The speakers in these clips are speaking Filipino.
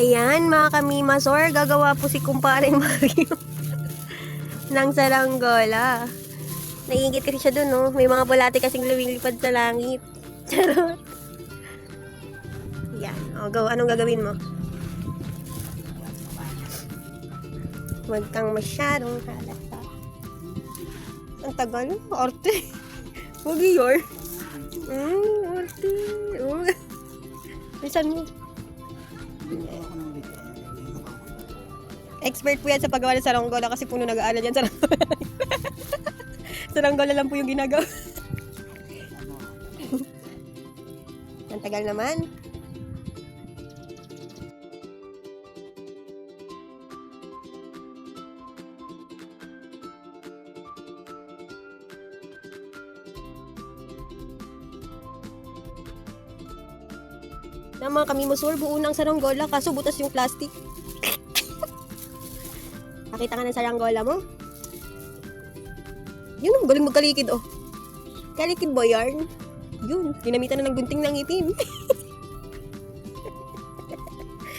Ayan mga kamimasor, gagawa po si Kumparing Mario ng saranggola. Naiingit kasi siya dun, no? May mga bulate kasing lumilipad sa langit. Charot. Yan. O, go. Anong gagawin mo? Huwag kang masyadong halata. Ang tagal. Arte. Huwag iyor. Arte. Bisan mo. Expert po yan sa paggawa ng saranggola kasi puno nag-aaral yan sa saranggola. Saranggola lang po yung ginagawa. Ang tagal naman. Na mga kamimusor, buo ng saranggola kaso butas yung plastic. Nakita ka ng saranggola mo? Yun, ang galing magkalikid, oh. Kalikid ba yarn? Yun, ginamitan na ng gunting ng ngipin.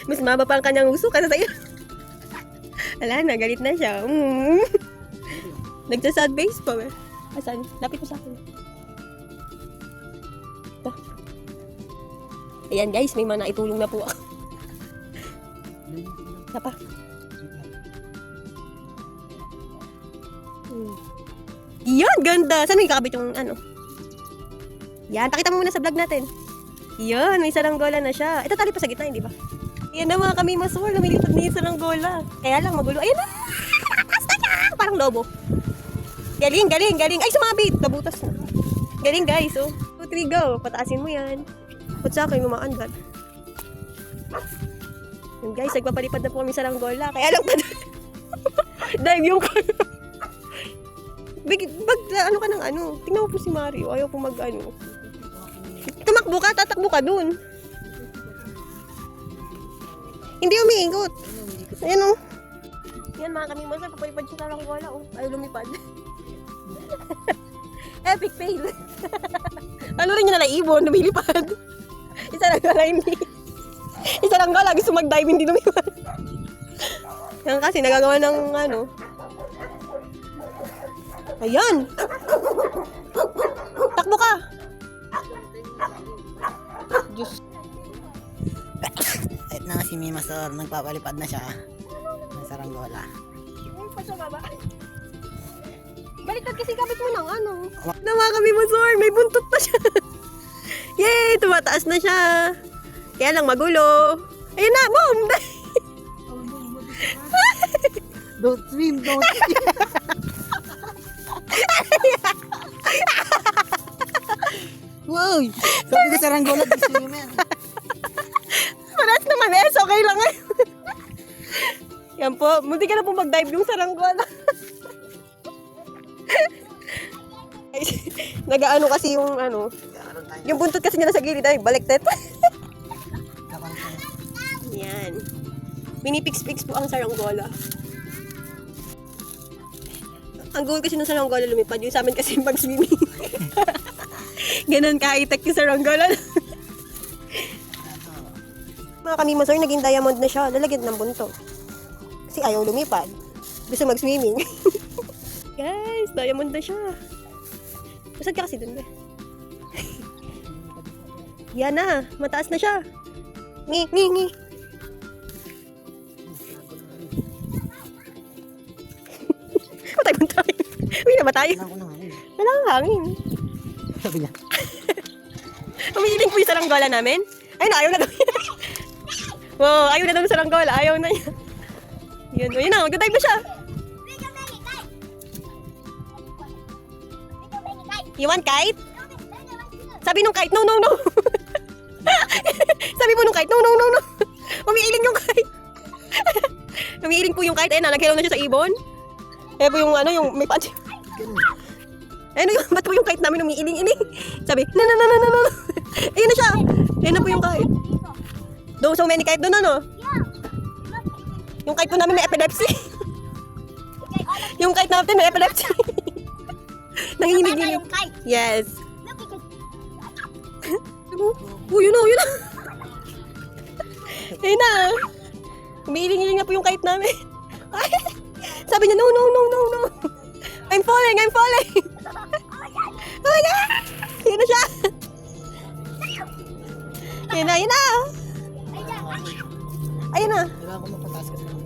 Mas maba pa ang kanyang uso kasi sa'yo. Ala na, galit na siya. Nagsa-sad face pa, eh. Asan? Lapit mo sa akin. Ito. Ayan guys, may mga naitulong na po ako. Sapa. Yan, ganda. Saan may kakabit yung ano? Yan, pakita mo muna sa vlog natin. Yan, may saranggola na siya. Ito tali pa sa gitna, hindi ba? Yan na mga kamimasor, lumilipad na yung saranggola. Kaya lang, magulo. Ayan na! Basta na! Parang lobo. Galing, galing, galing. Ay, sumabit! Nabutas na. Galing guys, oh. 2, 3, go. Pataasin mo yan. Put sa akin, lumaandad. Yan guys, nagpapalipad na po kami saranggola. Kaya lang pa dive yung ano ka ng ano? Tingnan mo po si Mario. Ayaw po mag ano. Tumakbo ka, tatakbo ka dun. Hindi umiingot. Ayan o. Yan mga kamimasor, papalipad siya saranggola. Oh. Ayaw lumipad. Epic fail. Ano rin yung nalaibon, lumilipad. Isaranggola hindi. Isaranggola, gusto mag-dive, hindi lumipad. Yan kasi nagagawa ng ano. Ayan! Takbo ka! Diyos. Kahit na si Mimasor, nagpapalipad na siya ng saranggola. Ay, pa siya baba. Baliktad kasi kapit mo ng ano. Nawa kami Masor, may buntot pa siya. Yay! Tumataas na siya. Kaya lang magulo. Ayun na, boom! Don't swim, don't swim! Wow! Sabi ko saranggola, di swimmer. Paras naman eh, okay lang eh. Yan po, munti ka na po mag-dive yung saranggola. Nag-ano kasi yung ano, yung buntot kasi niya nasa gilid ay baliktad. Yan. Minipix-pix po ang saranggola. Ang goal kasi ng saranggola lumipad, yung sa amin kasi pag-swimming. Ganon ka-high-tech yung saranggola. Mga kamimasor, naging diamond na siya. Lalagyan ng buntot. Kasi ayaw lumipad. Gusto mag-swimming. Guys, diamond na siya. Masad ka kasi dun eh. Yan na, mataas na siya. Ngi, ngi, ngi. Matay mo tayo. Uy, namatay. Wala kang hangin. Sabi niya. Umiiling po yung saranggola namin. Ay na, ayaw na daw. Wow, ayaw na daw yung saranggola. Ayaw na niya. Yun, yun na, magdadive na siya. You want kite? Sabi nung kite, no, no, no. Sabi mo nung kite, no, no, no, no. Umiiling yung kite. Umiiling po yung kite. Ayun na, naghilaw na siya sa ibon. Eh po yung ano, yung may punch. Ayun na yung, ba't po yung kite namin umiiling-iling? Sabi, no, no, no, no, no, no. Ayun na siya. Ayun na po yung kite. Doon, so many kite doon, ano? Yung kite po namin may epilepsy. Yung kite natin may epilepsy. Nanginginig. Yes. Yun na, yun na. Ayun na. Umiiling-iling na po yung kite namin. Sabi niya, no, no, no, no, no. I'm falling, I'm falling. Oh my God! Yun na siya. Yun na, yun na. Ayun na. Kailangan ko mapataas kasi.